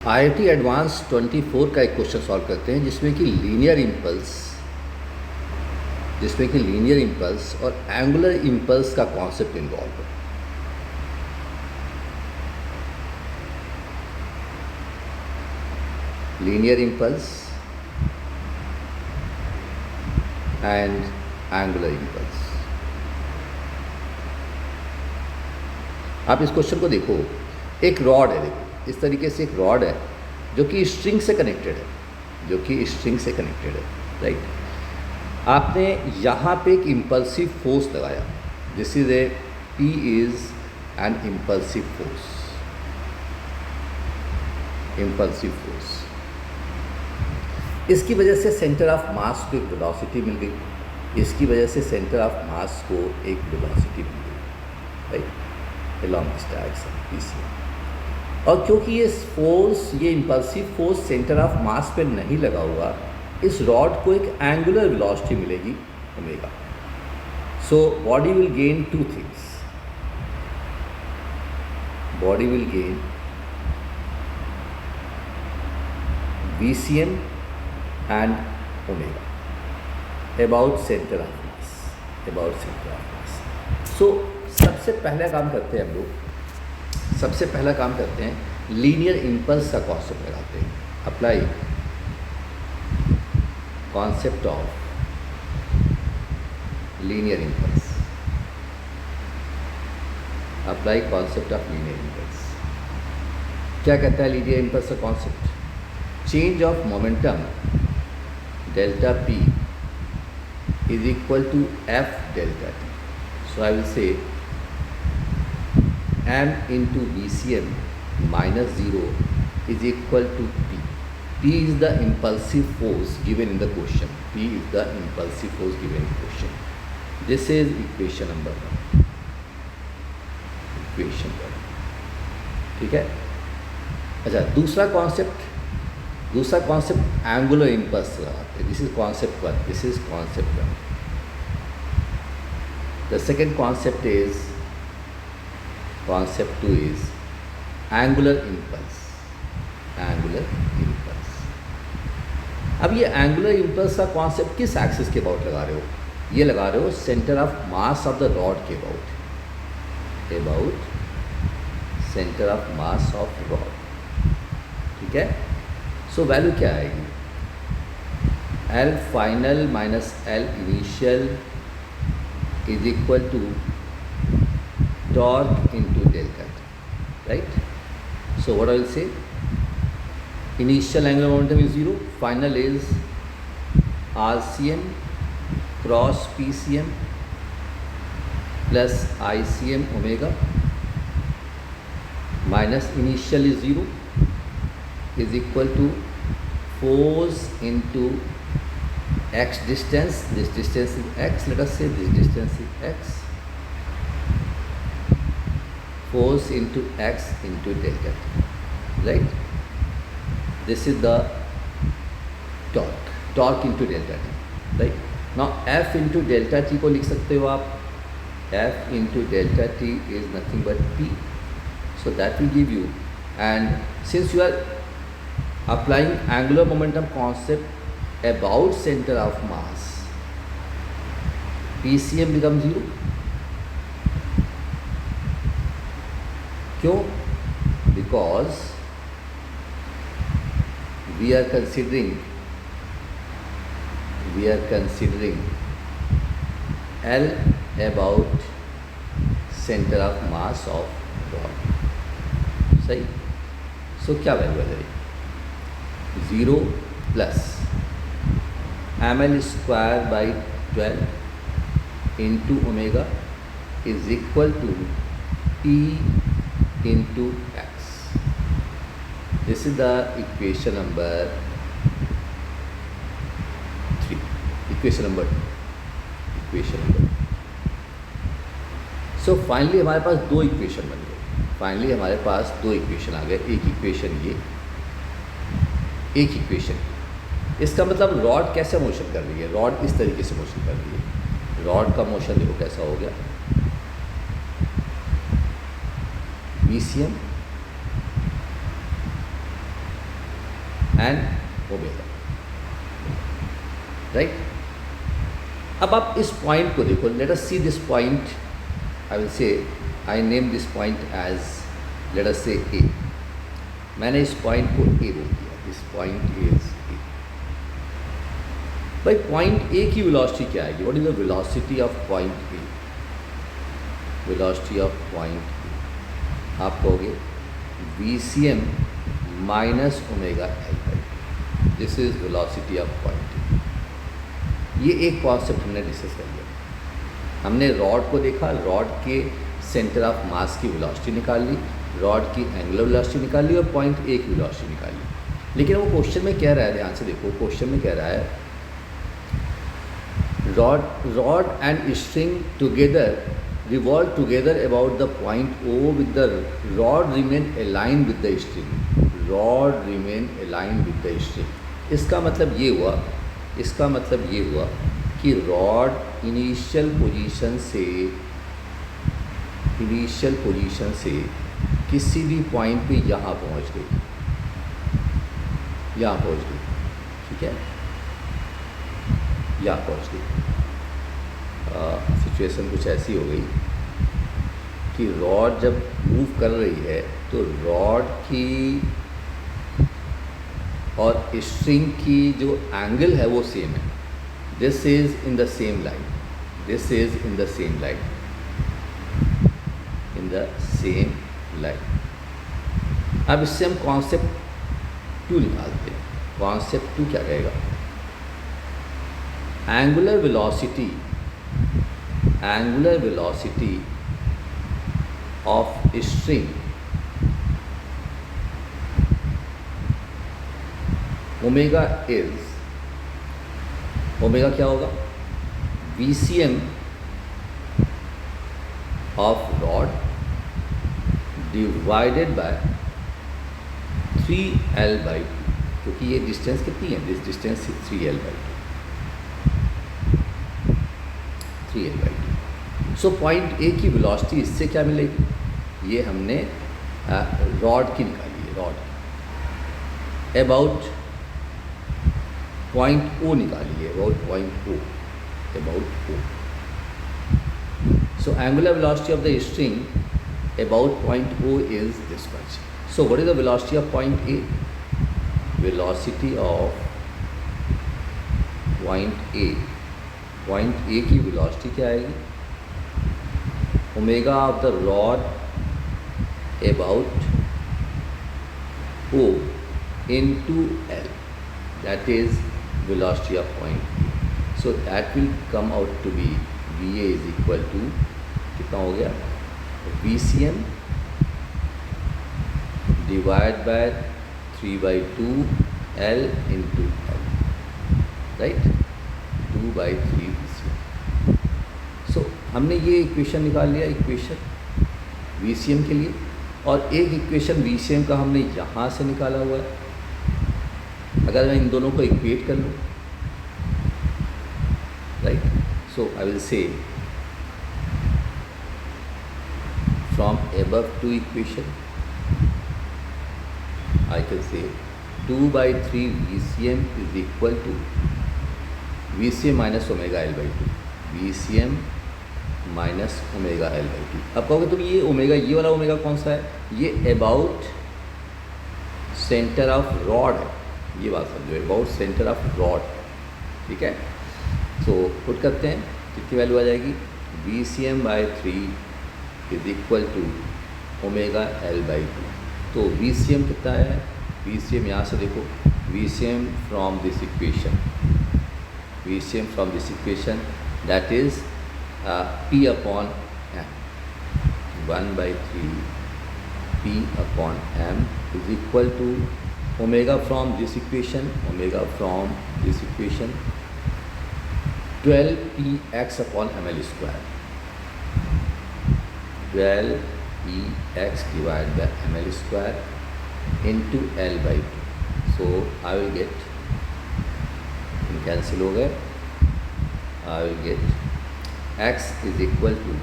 IIT advance 24 का एक question solve करते हैं जिसमें कि लीनियर इम्पल्स और एंगुलर इम्पल्स का कॉन्सेप्ट इन्वॉल्व है। Linear impulse and angular impulse. आप इस क्वेश्चन को देखो, एक रॉड है, देखो इस तरीके से एक रॉड है जो कि स्ट्रिंग से कनेक्टेड है, राइट। आपने यहाँ पे एक इम्पल्सिव फोर्स लगाया, this is a P is an impulsive force. इसकी वजह से सेंटर ऑफ मास को एक वेलोसिटी मिल गई, इसकी वजह से सेंटर ऑफ मास को एक वेलोसिटी मिल गई, right, along this direction PCM। और क्योंकि ये impulsive force centre of mass पे नहीं लगा हुआ, इस रॉड को एक एंगुलर वेलोसिटी मिलेगी omega. So body will gain two things, body will gain VCM and omega about centre of mass. So सबसे पहला काम करते हैं हम लोग, लीनियर इम्पल्स का कॉन्सेप्ट लगाते हैं। Apply concept of linear impulse. क्या कहता है लीनियर इम्पल्स का concept? Change of momentum delta P is equal to F delta T। So I will say M into VCM minus 0 is equal to P. P is the impulsive force given in the question. This is equation number 1. ठीक है। अच्छा, दूसरा concept angular impulse लगाते हैं। This is concept 1। The second concept 2 is angular impulse। अब ये angular impulse का concept किस एक्सिस के अबाउट लगा रहे हो? ये लगा रहे हो centre of mass of the rod के about centre of mass of rod, ठीक है। सो वैल्यू क्या आएगी? L final minus L initial is equal to torque into delta T, right? So what I will say, initial angular momentum is 0, final is RCM cross PCM plus ICM omega minus initial is 0 is equal to force into x distance. This distance is x, let us say this distance is x, force into x into delta T, right? This is the torque into delta T, right? Now F into delta T को लिख सकते हो आप, F into delta T is nothing but P, so that will give you, and since you are applying angular momentum concept about center of mass, PCM becomes 0। क्यों? Because we are considering L about center of mass of rod, सही। सो क्या value आ जाएगी? 0 plus ml square by 12 into omega is equal to P into x. This is the equation number 3, equation number 2। So finally हमारे पास दो equation बन गए, एक equation ये, एक इक्वेशन। इसका मतलब रॉड कैसे मोशन कर रही है? रॉड इस तरीके से मोशन कर रही है। रॉड का मोशन देखो कैसा हो गया, VCM एंड ओमेगा, राइट। अब आप इस पॉइंट को देखो, let us see this point, I will say I name this point as let us say A. मैंने इस पॉइंट को ए बोल दिया, दिस पॉइंट इज ए। भाई पॉइंट ए की वेलोसिटी क्या आएगी? What is the velocity of point A? Velocity of point ए आप कहोगे VCM minus omega L by, this is velocity of point ए। ये एक कॉन्सेप्ट हमने डिस्कस कर लिया। हमने रॉड को देखा, रॉड के सेंटर ऑफ मास की वेलोसिटी निकाल ली, रॉड की एंगुलर वेलोसिटी निकाल ली और पॉइंट ए की वेलोसिटी निकाल ली। लेकिन वो क्वेश्चन में कह रहा है, ध्यान से देखो, क्वेश्चन में कह रहा है rod and string together revolve together about the point O with the rod remain aligned with the string, rod remain aligned with the string। इसका मतलब ये हुआ कि रॉड इनिशियल पोजीशन से किसी भी पॉइंट पे यहाँ पहुँच गई, ठीक है, यहाँ पहुँच गई। सिचुएशन कुछ ऐसी हो गई कि रॉड जब मूव कर रही है तो रॉड की और स्ट्रिंग की जो एंगल है वो सेम है। This is in the same line, अब इससे हम कॉन्सेप्ट 2 निकालते हैं। कॉन्सेप्ट 2 क्या कहेगा? Angular velocity of string omega क्या होगा? VCM of rod divided by 3L/2, क्योंकि ये डिस्टेंस कितनी है? This distance 3L/2। So point A की वेलोसिटी इससे क्या मिलेगी? ये हमने रॉड की निकाली है, रॉड अबाउट पॉइंट ओ निकाली है, about O. So angular velocity of the string about point O is this much. So what is the velocity of point A? Velocity of point A की velocity क्या आएगी? Omega of the rod about O into L, that is velocity of point A. So that will come out to be VA is equal to कितना हो गया? VCM divided by 3/2 L into L, right? 2/3 VCM. So हमने ये equation निकाल लिया, equation VCM के लिए, और एक इक्वेशन VCM का हमने यहाँ से निकाला हुआ है। अगर मैं इन दोनों को इक्वेट कर लूँ, राइट, सो आई विल से from above two equation I can say 2/3 VCM is equal to VCM minus omega L/2, VCM minus omega L/2। अब कहोगे तुम ये ओमेगा, ये वाला ओमेगा कौन सा है? ये अबाउट सेंटर ऑफ रॉड है, ये बात समझो, अबाउट सेंटर ऑफ रॉड, ठीक है। सो पुट करते हैं, कितनी वैल्यू आ जाएगी? VCM/3 is equal to omega L/2। तो VCM कितना है? VCM यहाँ से देखो, VCM from this equation that is P upon M, 1/3 P upon M is equal to omega from this equation, 12px upon ml square, 12px divided by ml square into L/2. So I will get, cancel हो गए, I will get x is equal to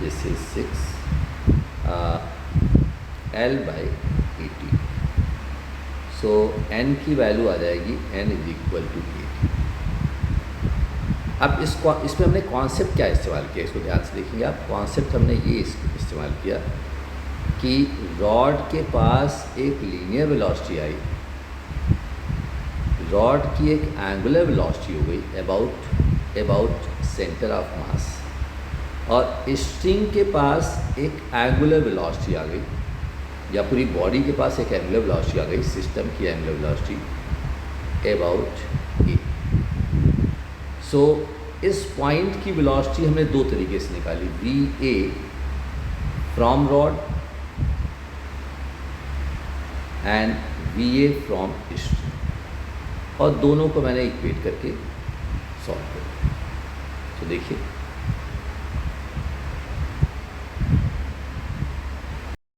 this is 6 L by A T. So n की value आ जाएगी n is equal to A T. अब इसमें हमने concept क्या इस्तेमाल किया, इसको ध्यान से देखेंगे आप। कॉन्सेप्ट हमने ये इस्तेमाल किया कि रॉड के पास एक लीनियर वेलोसिटी आई, रॉड की एक एंगुलर वेलोसिटी हो गई अबाउट सेंटर ऑफ मास, और स्ट्रिंग के पास एक एंगुलर वेलोसिटी आ गई, या पूरी बॉडी के पास एक एंगुलर वेलोसिटी आ गई, सिस्टम की एंगुलर वेलोसिटी अबाउट ए। सो इस पॉइंट की वेलोसिटी हमने दो तरीके से निकाली, V A from rod and V A from string, और दोनों को मैंने इक्वेट करके सॉल्व किया। तो देखिए